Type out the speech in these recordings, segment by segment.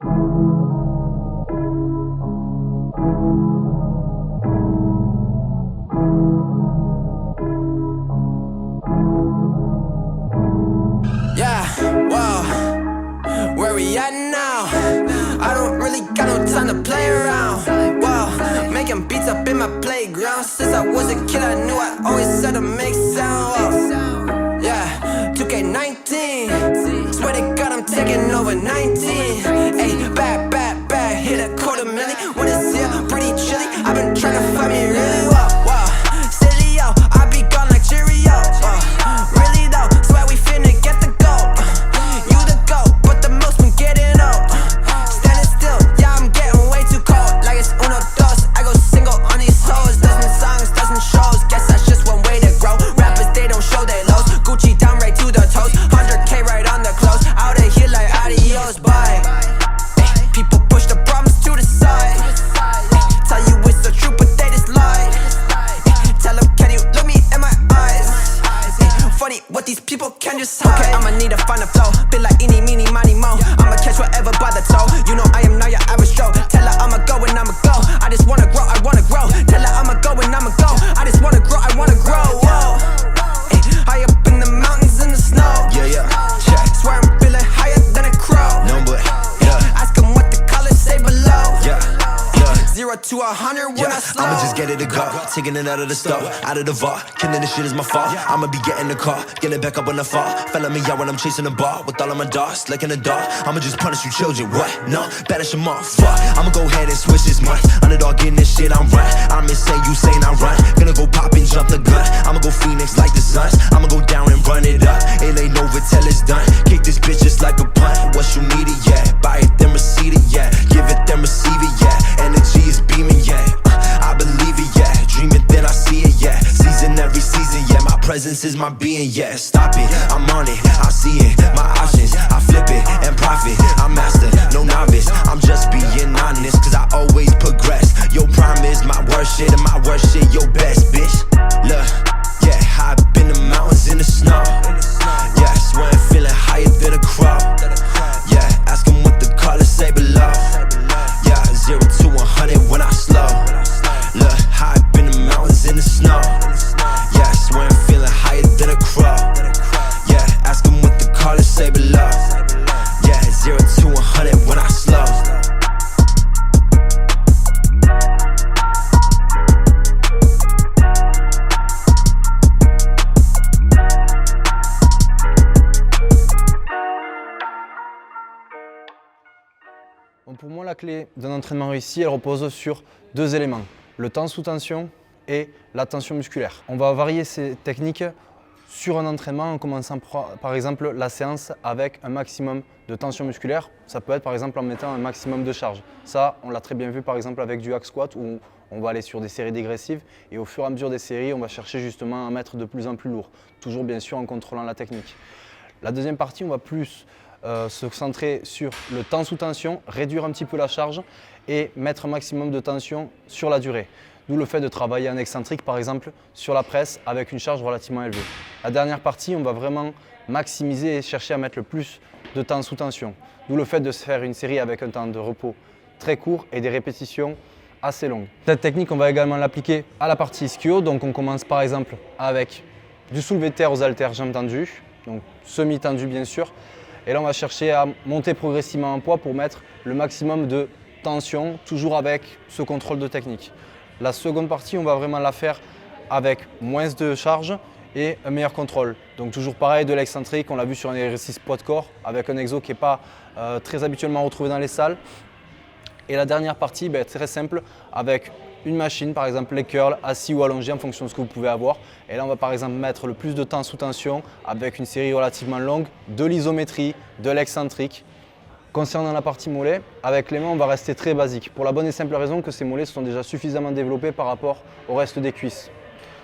Yeah, whoa, where we at now? I don't really got no time to play around. Whoa, making beats up in my playground. Since I was a kid, I knew I always had to make sound. Whoa. Yeah, 2K19. Swear to God, I'm taking over 19. Hey, back, hit a $250,000. When it's here, pretty chilly. I've been trying to find me really well. Whoa, silly yo, I be gone like Cheerio. Really though, swear we finna get the gold. You the goat, but the most been getting old. Standing still, yeah, I'm getting way too cold. Like it's uno, dos, I go single on these hoes. Dozen songs, dozen shows, guess that's just one way to grow. Rappers, they don't show their lows. Gucci down right to the toes. 100K right on the clothes. Out of here like adios, bye. People push the problems to the side. Tell you it's the truth, but they just lie. Tell them, can you look me in my eyes? Funny what these people can just hide. Okay, I'ma need to find a flow. Been like eeny, meeny, miny, mo. I'ma catch whatever by the toe. You know I am not your average Joe. Tell her I'ma go and I'ma go. I just wanna grow, I wanna grow. Tell her I'ma go and I'ma go. I just wanna grow, I wanna grow. Whoa. High up in the mountains in the snow. Yeah. Check. Swear I'm feeling higher than a crow. No, but yeah. Ask them what the colors say below. Yeah. 0 to 100 when I slow. I'ma just get it to go, taking it out of the stove, out of the vault. Killing this shit is my fault. I'ma be getting the car, get it back up when I fall. Felling me out when I'm chasing the ball, with all of my dogs, like in the dark. I'ma just punish you children, what? No, banish them off, fuck. I'ma go ahead and switch this month. Underdog getting this shit, I'm right. I'm insane, you saying I run. Gonna go pop and jump the gun. I'ma go Phoenix like the Suns. I'ma go down and run it up. It ain't over till it's done. Kick this bitch just like a punt. What you need it, yeah. Buy it, then receive it, yeah. Give it, then receive it, yeah. Energy is beaming, yeah. I believe it, yeah. Dream it, then I see it, yeah. Season every season, yeah. My presence is my being, yeah. Stop it, I'm on it, I see it. My options, I flip it and profit. I'm master, no novice. I'm just being honest, cause I always progress. Your prime is my worst shit, and my worst shit your best, bitch. Look, yeah, high up in the mountains in the snow. Yeah, swear I'm feeling higher than a crow. Yeah, ask them what the colors say below. Yeah, 0 to 100 when I slow. Look, high up in the mountains in the snow. Yeah, swear I'm feeling higher than a crow. Yeah, ask them what the colors say below. Yeah, 0 to 100 when I slow. Bon, pour moi, la clé d'un entraînement réussi, elle repose sur deux éléments, le temps sous tension et la tension musculaire. On va varier ces techniques sur un entraînement en commençant par exemple la séance avec un maximum de tension musculaire. Ça peut être par exemple en mettant un maximum de charge. Ça, on l'a très bien vu par exemple avec du hack squat où on va aller sur des séries dégressives et au fur et à mesure des séries, on va chercher justement à mettre de plus en plus lourd, toujours bien sûr en contrôlant la technique. La deuxième partie, on va plus se centrer sur le temps sous tension, réduire un petit peu la charge et mettre un maximum de tension sur la durée. D'où le fait de travailler en excentrique par exemple sur la presse avec une charge relativement élevée. La dernière partie, on va vraiment maximiser et chercher à mettre le plus de temps sous tension. D'où le fait de se faire une série avec un temps de repos très court et des répétitions assez longues. Cette technique, on va également l'appliquer à la partie ischio. Donc on commence par exemple avec du soulevé de terre aux haltères jambes tendues, donc semi-tendu bien sûr. Et là, on va chercher à monter progressivement en poids pour mettre le maximum de tension, toujours avec ce contrôle de technique. La seconde partie, on va vraiment la faire avec moins de charge et un meilleur contrôle. Donc toujours pareil, de l'excentrique, on l'a vu sur un exercice poids de corps, avec un exo qui n'est pas très habituellement retrouvé dans les salles. Et la dernière partie, très simple, avec une machine, par exemple les curls, assis ou allongés en fonction de ce que vous pouvez avoir. Et là, on va par exemple mettre le plus de temps sous tension avec une série relativement longue, de l'isométrie, de l'excentrique. Concernant la partie mollet, avec les mains, on va rester très basique. Pour la bonne et simple raison que ces mollets sont déjà suffisamment développés par rapport au reste des cuisses.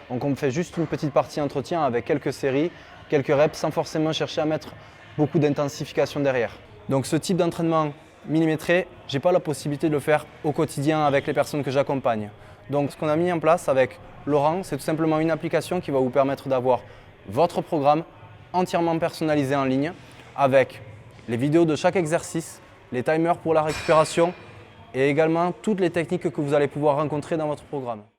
Donc on fait juste une petite partie entretien avec quelques séries, quelques reps, sans forcément chercher à mettre beaucoup d'intensification derrière. Donc ce type d'entraînement millimétré, je n'ai pas la possibilité de le faire au quotidien avec les personnes que j'accompagne. Donc ce qu'on a mis en place avec Laurent, c'est tout simplement une application qui va vous permettre d'avoir votre programme entièrement personnalisé en ligne avec les vidéos de chaque exercice, les timers pour la récupération et également toutes les techniques que vous allez pouvoir rencontrer dans votre programme.